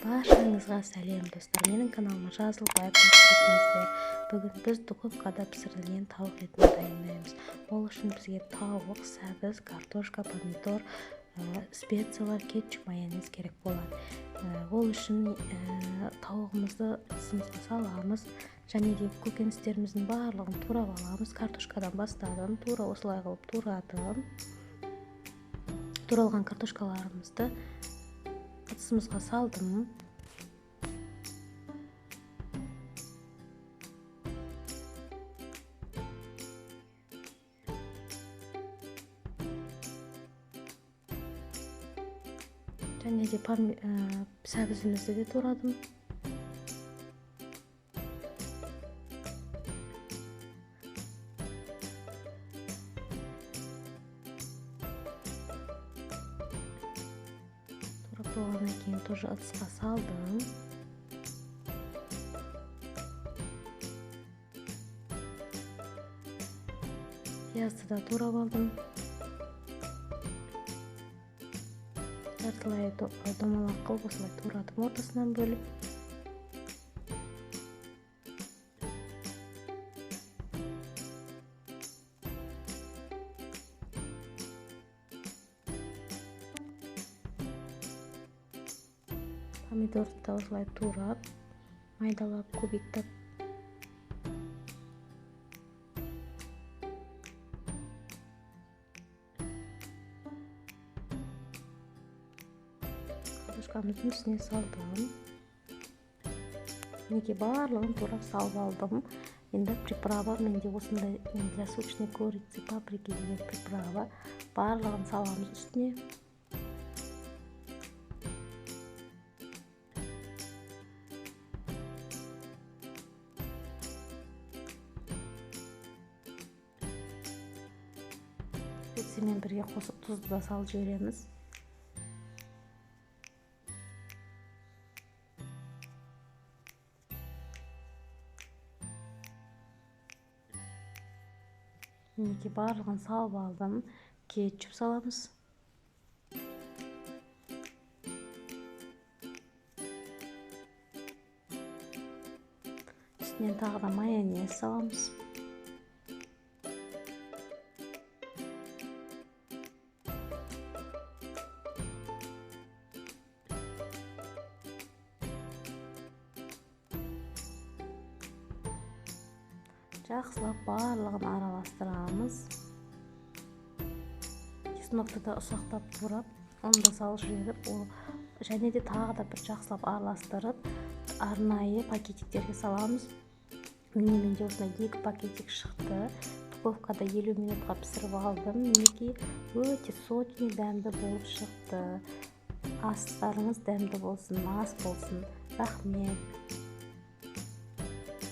Баршаңызға сәлем достар, менің каналыма жазылбай көрсетіңіздер. Бүгін біз духовкада пісірілген тауық етін дайындаймыз. Ол үшін бізге тауық, сәбіз, картошка, помидор, специялар, кетчуп, майонез керек болады. Ол үшін тауығымызды ысымызға саламыз. Және де көкөністеріміздің барлығын турап аламыз. Картошкадан бастадым, тура осылай қылып турадым. Туралған картошкаларымызды ыдысымызға салдым. Және де сәбізімізді де турадым. Болғаннан кейін тоже ыдысқа салдым. Пиязды да турап алдым. Жартылай домалақ қылып осылай турадым, ортасынан бөліп. Помидорды да осылай турап, майдалап, кубиктап. Картошкамыздың үстіне салдым. Неге барлығын турап салып алдым. Енді приправа, менде осындай для сочной курицы, паприки деген приправа. Барлығын саламыз үстіне. Специямен бірге қосып тұзды да салып жібереміз. Мінекей барлығын салып алдым. Кетчуп саламыз. Үстінен тағы да майонез саламыз. Жақсылап барлығын араластырамыз. Чеснокты да ұсақтап турап, оны да салып жіберіп, және де тағы да бір жақсылап араластырып, арнайы пакетиктерге саламыз. Менде осындай 2 пакетик шықты. Духовкада 50 минутқа пісіріп алдым. Мінекей өте сочный, дәмді болып шықты. Астарыңыз дәмді болсын, ас болсын. Рахмет.